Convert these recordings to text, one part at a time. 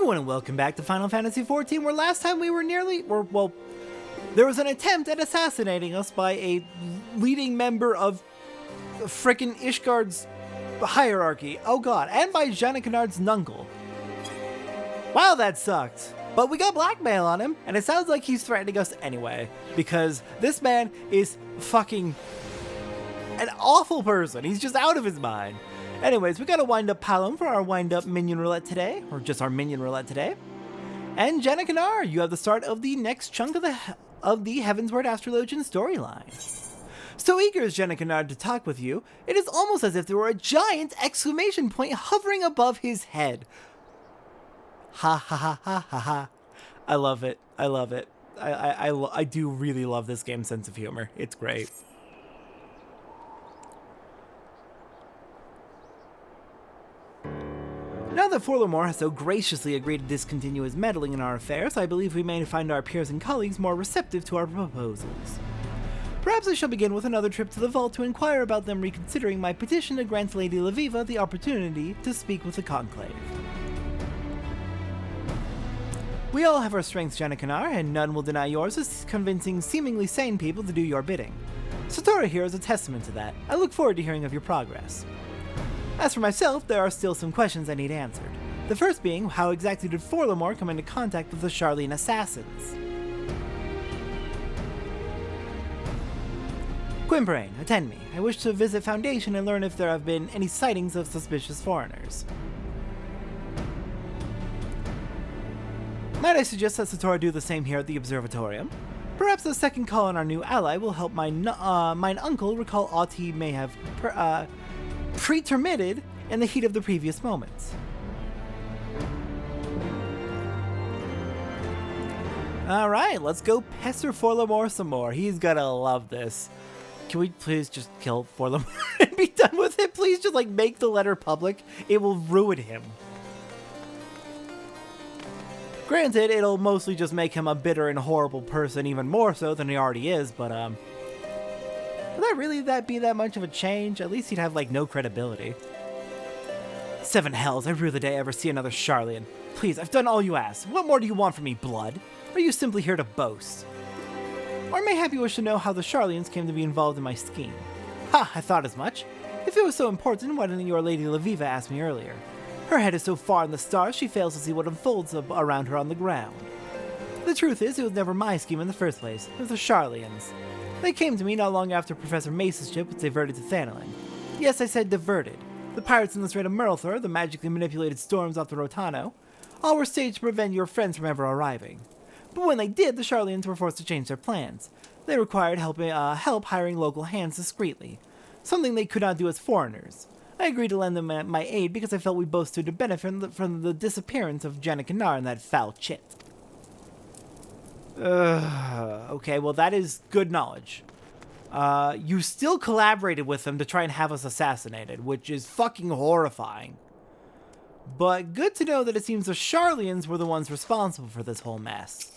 everyone, and welcome back to Final Fantasy XIV, where last time we were there was an attempt at assassinating us by a leading member of frickin' Ishgard's hierarchy. Oh god, and by Janakannard's nuncle. Wow, that sucked. But we got blackmail on him, and it sounds like he's threatening us anyway, because this man is fucking an awful person. He's just out of his mind. Anyways, we got a wind-up Palom for our wind-up minion roulette today, or just our minion roulette today. And Janakannard, you have the start of the next chunk of the Heavensward Astrologian storyline. So eager is Janakannard to talk with you, it is almost as if there were a giant exclamation point hovering above his head. Ha ha ha ha ha ha. I love it. I love it. I do really love this game's sense of humor. It's great. Now that Forlemort has so graciously agreed to discontinue his meddling in our affairs, I believe we may find our peers and colleagues more receptive to our proposals. Perhaps I shall begin with another trip to the vault to inquire about them reconsidering my petition to grant Lady Laviva the opportunity to speak with the Conclave. We all have our strengths, Janakannard, and none will deny yours as convincing seemingly sane people to do your bidding. Satora here is a testament to that. I look forward to hearing of your progress. As for myself, there are still some questions I need answered. The first being, how exactly did Forlemort come into contact with the Sharlayan assassins? Quimbrain, attend me. I wish to visit Foundation and learn if there have been any sightings of suspicious foreigners. Might I suggest that Satora do the same here at the Observatorium? Perhaps the second call on our new ally will help mine uncle recall aught he may have pretermitted in the heat of the previous moments. Alright, let's go pester Forlemort some more. He's gonna love this. Can we please just kill Forlemort and be done with it? Please just make the letter public. It will ruin him. Granted, it'll mostly just make him a bitter and horrible person even more so than he already is, but would that really be that much of a change? At least he'd have, no credibility. Seven hells, I rue the day I ever see another Sharlayan. Please, I've done all you ask. What more do you want from me, blood? Or are you simply here to boast? Or mayhap you wish to know how the Sharlayans came to be involved in my scheme? Ha, I thought as much. If it was so important, why didn't your Lady Laviva ask me earlier? Her head is so far in the stars, she fails to see what unfolds around her on the ground. The truth is, it was never my scheme in the first place. It was the Sharlayans. They came to me not long after Professor Mace's ship was diverted to Thanalan. Yes, I said diverted. The pirates in the Strait of Merlthor, the magically manipulated storms off the Rotano, all were staged to prevent your friends from ever arriving. But when they did, the Sharlayans were forced to change their plans. They required help hiring local hands discreetly, something they could not do as foreigners. I agreed to lend them my aid because I felt we both stood to benefit from the disappearance of Janakannard and that foul chit. Okay, well that is good knowledge. You still collaborated with them to try and have us assassinated, which is fucking horrifying. But good to know that it seems the Sharlayans were the ones responsible for this whole mess.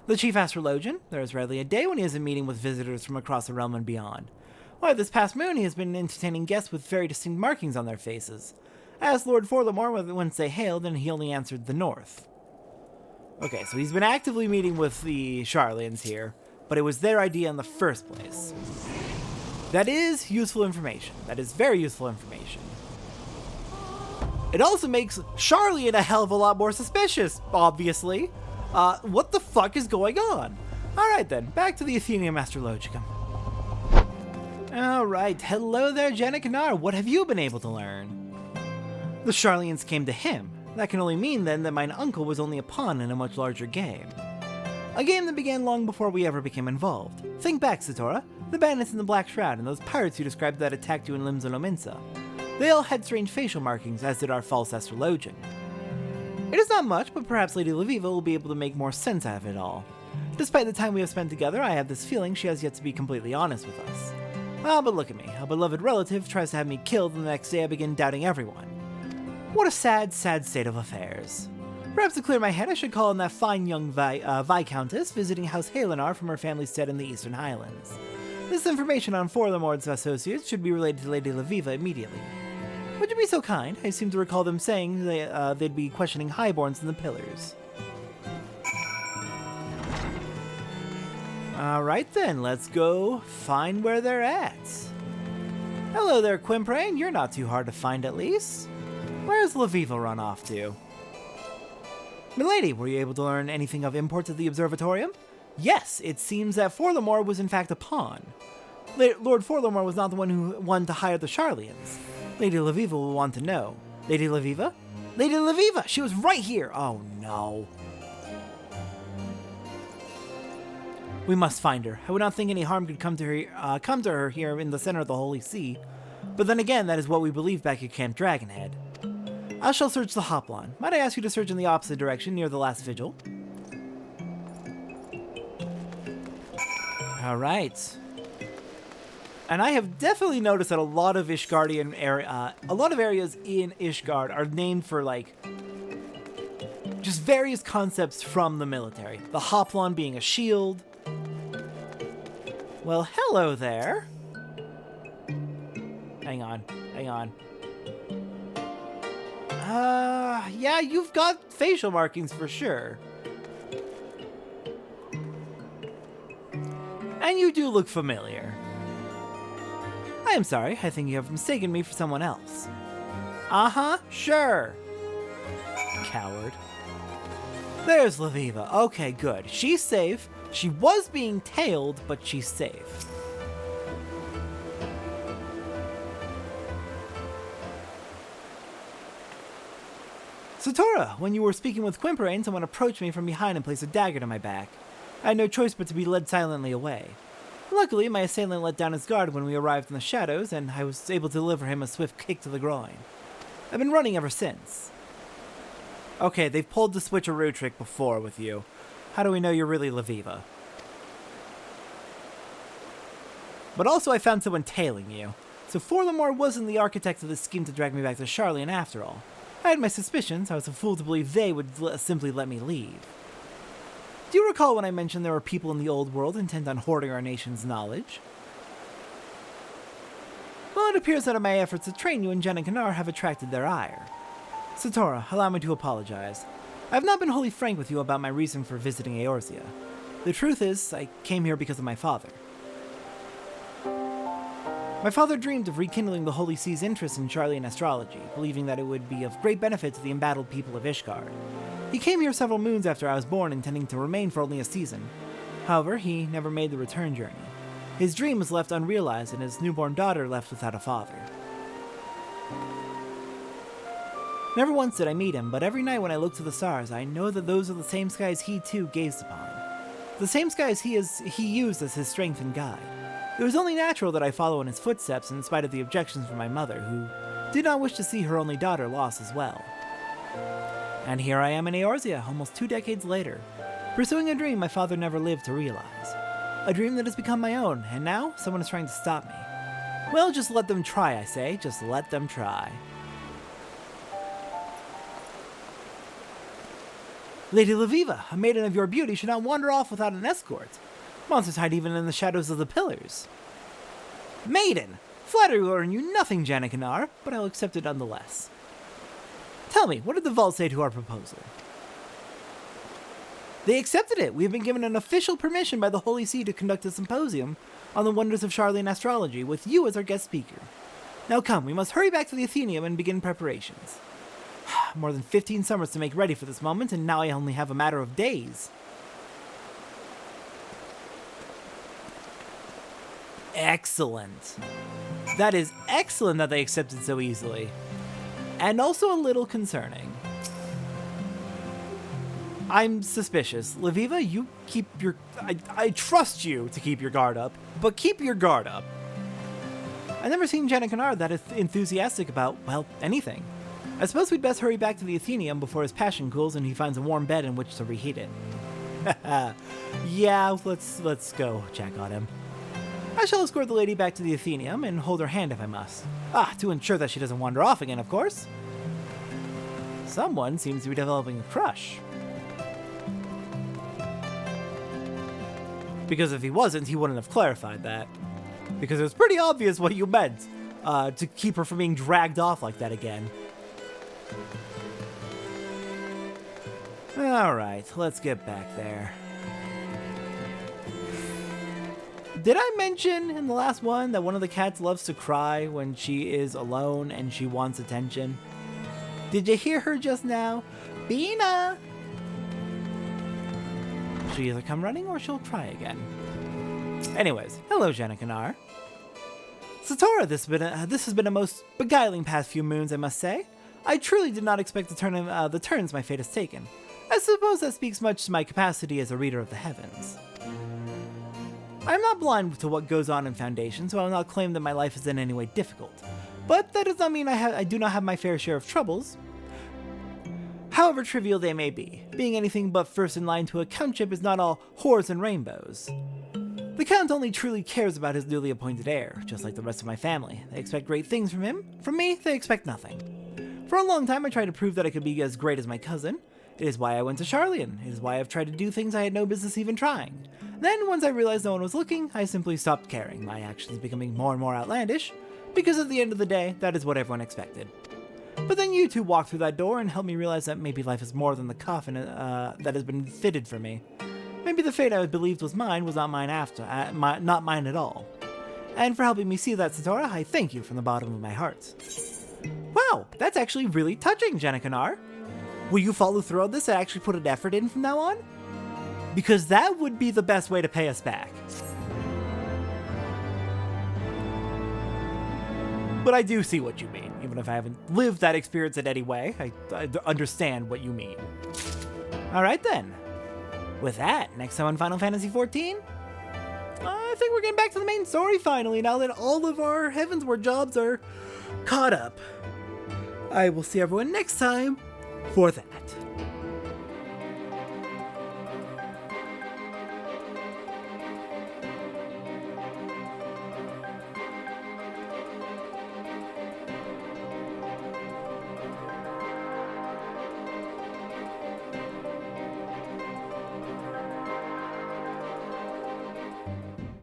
The Chief Astrologian, there is rarely a day when he isn't meeting with visitors from across the realm and beyond. Why, this past moon he has been entertaining guests with very distinct markings on their faces. I asked Lord Forlemort whence they hailed, and he only answered the north. Okay, so he's been actively meeting with the Sharlayans here, but it was their idea in the first place. That is useful information. That is very useful information. It also makes Sharlayan a hell of a lot more suspicious, obviously. What the fuck is going on? Alright then, back to the Athenaeum Astrologicum. Alright, hello there, Janakannard. What have you been able to learn? The Sharlayans came to him. That can only mean then that mine uncle was only a pawn in a much larger game. A game that began long before we ever became involved. Think back, Satora. The bandits in the Black Shroud and those pirates you described that attacked you in Limsa Lominsa. They all had strange facial markings, as did our false astrologian. It is not much, but perhaps Lady Laviva will be able to make more sense out of it all. Despite the time we have spent together, I have this feeling she has yet to be completely honest with us. Ah, but look at me. A beloved relative tries to have me killed, and the next day I begin doubting everyone. What a sad, sad state of affairs. Perhaps to clear my head, I should call on that fine young Viscountess visiting House Halenar from her family's stead in the Eastern Highlands. This information on Forlemort's associates should be relayed to Lady Laviva immediately. Would you be so kind? I seem to recall them saying they'd be questioning highborns in the pillars. Alright then, let's go find where they're at. Hello there, Quimprain. You're not too hard to find at least. Where's Laviva run off to? Milady, were you able to learn anything of import at the observatorium? Yes, it seems that Forlemort was in fact a pawn. Lord Forlemort was not the one to hire the Sharlayans. Lady Laviva will want to know. Lady Laviva? Lady Laviva! She was right here! Oh no. We must find her. I would not think any harm could come to her here in the center of the Holy See. But then again, that is what we believed back at Camp Dragonhead. I shall search the Hoplon. Might I ask you to search in the opposite direction near the last vigil? Alright. And I have definitely noticed that a lot of Ishgardian areas in Ishgard are named for, like, just various concepts from the military. The Hoplon being a shield. Well, hello there. Hang on. Yeah, you've got facial markings for sure. And you do look familiar. I am sorry, I think you have mistaken me for someone else. Uh-huh, sure. Coward. There's Laviva. Okay, good. She's safe. She was being tailed, but she's safe. Satora, when you were speaking with Quimprain, someone approached me from behind and placed a dagger to my back. I had no choice but to be led silently away. Luckily, my assailant let down his guard when we arrived in the shadows, and I was able to deliver him a swift kick to the groin. I've been running ever since. Okay, they've pulled the switcheroo trick before with you. How do we know you're really Laviva? But also I found someone tailing you. So Forlemort wasn't the architect of this scheme to drag me back to Sharlayan after all. I had my suspicions. I was a fool to believe they would simply let me leave. Do you recall when I mentioned there were people in the old world intent on hoarding our nation's knowledge? Well, it appears that my efforts to train you in Jenna have attracted their ire. Satora, allow me to apologize. I have not been wholly frank with you about my reason for visiting Eorzea. The truth is, I came here because of my father. My father dreamed of rekindling the Holy See's interest in Sharlayan Astrology, believing that it would be of great benefit to the embattled people of Ishgard. He came here several moons after I was born, intending to remain for only a season. However, he never made the return journey. His dream was left unrealized, and his newborn daughter left without a father. Never once did I meet him, but every night when I look to the stars, I know that those are the same skies he too gazed upon. The same skies he used as his strength and guide. It was only natural that I follow in his footsteps in spite of the objections from my mother, who did not wish to see her only daughter lost as well. And here I am in Eorzea, almost 2 decades later, pursuing a dream my father never lived to realize. A dream that has become my own, and now someone is trying to stop me. Well, just let them try, I say. Just let them try. Lady Laviva, a maiden of your beauty should not wander off without an escort. Monsters hide even in the shadows of the pillars. Maiden! Flattery will earn you nothing, Janikanar, but I'll accept it nonetheless. Tell me, what did the vault say to our proposal? They accepted it. We have been given an official permission by the Holy See to conduct a symposium on the wonders of Sharlayan Astrology, with you as our guest speaker. Now come, we must hurry back to the Athenaeum and begin preparations. More than 15 summers to make ready for this moment, and now I only have a matter of days. Excellent. That is excellent that they accepted so easily. And also a little concerning. I'm suspicious. Laviva, you keep your... I trust you to keep your guard up, but keep your guard up. I've never seen Janikanar that enthusiastic about, well, anything. I suppose we'd best hurry back to the Athenaeum before his passion cools and he finds a warm bed in which to reheat it. Yeah, let's go check on him. I shall escort the lady back to the Athenaeum and hold her hand if I must. To ensure that she doesn't wander off again, of course. Someone seems to be developing a crush. Because if he wasn't, he wouldn't have clarified that. Because it was pretty obvious what you meant. to keep her from being dragged off like that again. Alright, let's get back there. Did I mention in the last one that one of the cats loves to cry when she is alone and she wants attention? Did you hear her just now? Bina! She'll either come running or she'll cry again. Anyways, hello Janakanar. Satora, this has been a most beguiling past few moons, I must say. I truly did not expect the turns my fate has taken. I suppose that speaks much to my capacity as a reader of the heavens. I am not blind to what goes on in Foundation, so I will not claim that my life is in any way difficult. But that does not mean I do not have my fair share of troubles. However trivial they may be, being anything but first in line to a countship is not all whores and rainbows. The Count only truly cares about his newly appointed heir, just like the rest of my family. They expect great things from him. From me, they expect nothing. For a long time I tried to prove that I could be as great as my cousin. It is why I went to Sharlayan. It is why I've tried to do things I had no business even trying. Then, once I realized no one was looking, I simply stopped caring, my actions becoming more and more outlandish, because at the end of the day, that is what everyone expected. But then you two walked through that door and helped me realize that maybe life is more than the coffin that has been fitted for me. Maybe the fate I believed was mine was not mine not mine at all. And for helping me see that, Satora, I thank you from the bottom of my heart. Wow, that's actually really touching, Janakanar. Will you follow through on this and actually put an effort in from now on? Because that would be the best way to pay us back. But I do see what you mean. Even if I haven't lived that experience in any way, I understand what you mean. Alright then. With that, next time on Final Fantasy XIV, I think we're getting back to the main story finally, now that all of our Heavensward jobs are caught up. I will see everyone next time for that.